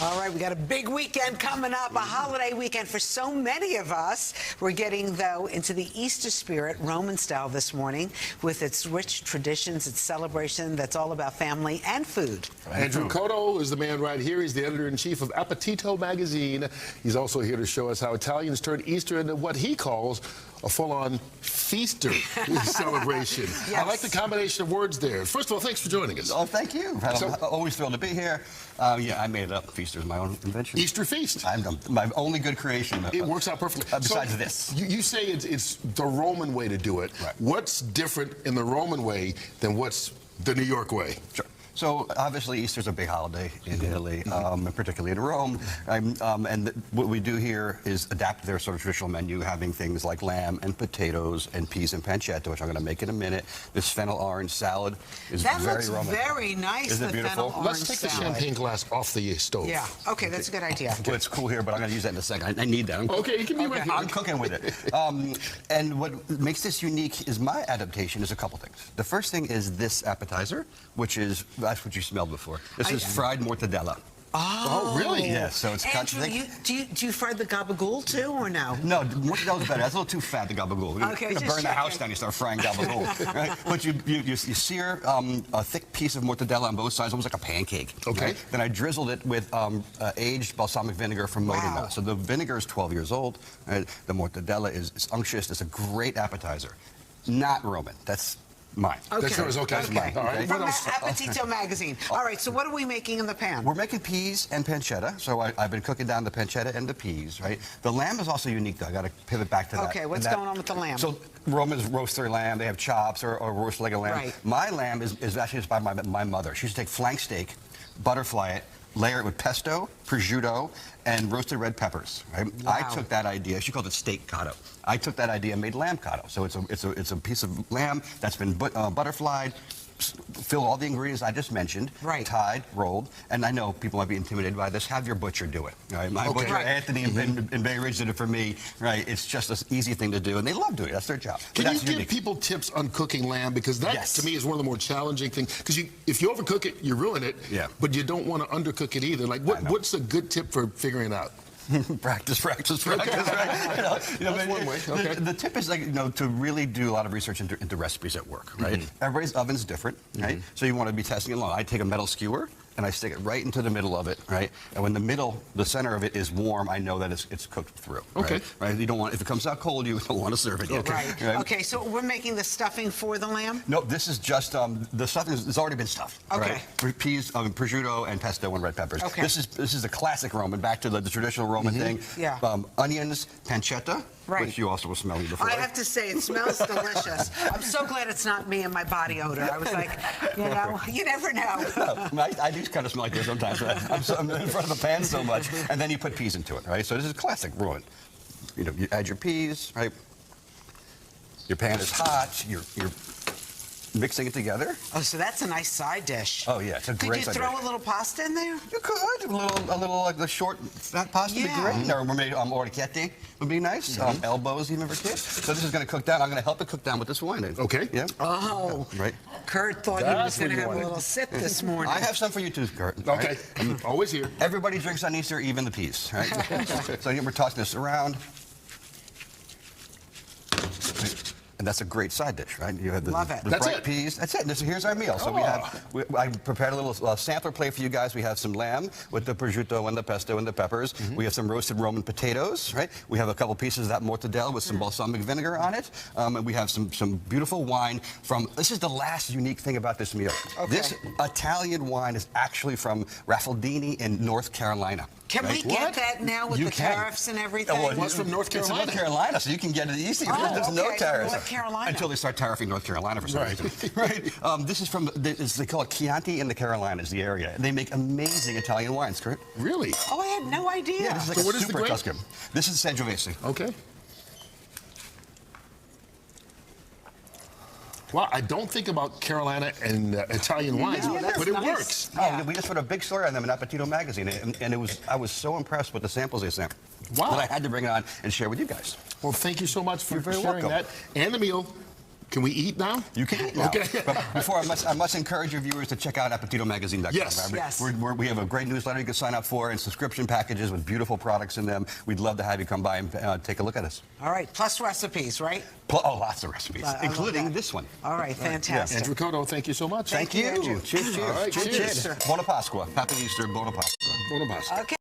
All right, we got a big weekend coming up, a holiday weekend for so many of us. We're getting, though, into the Easter spirit, Roman style this morning, with its rich traditions, its celebration that's all about family and food. Andrew Cotto is the man right here. He's the editor-in-chief of Appetito magazine. He's also here to show us how Italians turn Easter into what he calls a full-on feaster celebration. Yes. I like the combination of words there. First of all, thanks for joining us. Oh, thank you. I'm always thrilled to be here. Yeah, I made it up. Feaster is my own invention. Easter feast. My only good creation. It works out perfectly. Besides this. You say it's the Roman way to do it. Right. What's different in the Roman way than what's the New York way? Sure. So obviously Easter's a big holiday in Italy, and particularly in Rome. What we do here is adapt their sort of traditional menu, having things like lamb and potatoes and peas and pancetta, which I'm going to make in a minute. This fennel orange salad is very Roman. That looks very nice. Isn't it beautiful? Let's take the champagne glass off the stove. Yeah. Okay, that's a good idea. Well, it's cool here, but I'm going to use that in a second. I need that. Okay, you can be right here. I'm cooking with it. And what makes this unique is my adaptation is a couple things. The first thing is this appetizer, which is, that's what you smelled before. This is fried mortadella. Oh, really? Yeah, so it's Andrew, do you fry the gabagool too, or no? No, mortadella's better. That's a little too fat, the gabagool. Okay, You're going to burn the house down, you start frying gabagool. Right? But you sear a thick piece of mortadella on both sides, almost like a pancake. Okay. Right? Then I drizzled it with aged balsamic vinegar from Modena. Wow. So the vinegar is 12 years old. Right? The mortadella is unctuous. It's a great appetizer. Not Roman. That's mine. Okay. That's yours. Okay. Okay. All right. From What else? Appetito magazine. All right, so what are we making in the pan? We're making peas and pancetta. So I've been cooking down the pancetta and the peas, right? The lamb is also unique, though. I got to pivot back to that. Okay, what's going on with the lamb? So Romans roast their lamb. They have chops or roast leg of lamb. Right. My lamb is actually inspired by my mother. She used to take flank steak, butterfly it, layer it with pesto, prosciutto, and roasted red peppers. Right? Wow. I took that idea. She called it steak cotto. I took that idea and made lamb cotto. So it's a piece of lamb that's been butterflied, fill all the ingredients I just mentioned, right. tied, rolled, and I know people might be intimidated by this. Have your butcher do it. Right? My butcher, Anthony in Bay Ridge, did it for me. Right? It's just an easy thing to do, and they love doing it. That's their job. Can you give people tips on cooking lamb? Because that, to me, is one of the more challenging things. Because if you overcook it, you ruin it. Yeah. But you don't want to undercook it either. Like, what's a good tip for figuring it out? Practice, right? That's one way. Okay. The tip is to really do a lot of research into recipes at work, right? Everybody's oven's different, right? So you want to be testing it along. I take a metal skewer and I stick it right into the middle of it, right? And when the center of it is warm, I know that it's cooked through. Okay. Right? You don't want, if it comes out cold, you don't want to serve it yet. Right. Okay, so we're making the stuffing for the lamb? No, this is just the stuffing has already been stuffed. Okay. Right? Peas, prosciutto, and pesto and red peppers. Okay. This is a classic Roman, back to the traditional Roman thing. Yeah. Onions, pancetta, right. which you also were smelling before. I have to say, it smells delicious. I'm so glad it's not me and my body odor. I was like, you never know. I do kind of smell like this sometimes. I'm in front of the pan so much. And then you put peas into it, right? So this is classic Roman. You add your peas, right? Your pan is hot. You're mixing it together. Oh, so that's a nice side dish. Oh yeah, it's a great side dish. Could you throw a little pasta in there? You could. A little like the short fat pasta would be great. Or we made orecchiette would be nice. Elbows even for kids. So this is going to cook down. I'm going to help it cook down with this wine. Okay. Yeah. Oh. Right. Kurt thought he was going to have a little sip this morning. I have some for you too, Kurt. Okay. Right? I'm always here. Everybody drinks on Easter, even the peas. Right. So we're tossing this around. And that's a great side dish, right? You have the bright peas. That's it. Here's our meal. So I prepared a little sampler plate for you guys. We have some lamb with the prosciutto and the pesto and the peppers. We have some roasted Roman potatoes, right? We have a couple pieces of that mortadella with some balsamic vinegar on it. And we have some beautiful wine from, this is the last unique thing about this meal. Okay. This Italian wine is actually from Raffaldini in North Carolina. Can we get that now with the tariffs and everything? Well, it's from North Carolina. It's North Carolina, so you can get it easy. There's no tariffs. North Carolina. Until they start tariffing North Carolina for some reason. Right. This is from, they call it Chianti in the Carolinas, the area. They make amazing Italian wines, Kurt. Really? Oh, I had no idea. Yeah, this is like a super Tuscan. This is Sangiovese. Okay. Well, I don't think about Carolina and Italian wines, but it works. Oh, we just put a big story on them in Appetito magazine, and I was so impressed with the samples they sent. Wow. That I had to bring it on and share with you guys. Well, thank you so much for sharing welcome. that and the meal. Can we eat now? You can eat now. Okay. But before, I must encourage your viewers to check out AppetitoMagazine.com. Yes. Yes. We have a great newsletter you can sign up for and subscription packages with beautiful products in them. We'd love to have you come by and take a look at us. All right, plus recipes, right? Oh, lots of recipes, I love including that. this one. All right, fantastic. Andrew Cotto, thank you so much. Thank you. Andrew. Cheers, cheers. All right, cheers. Buona Pasqua. Happy Easter, Buona Pasqua. Buona pasta. Okay.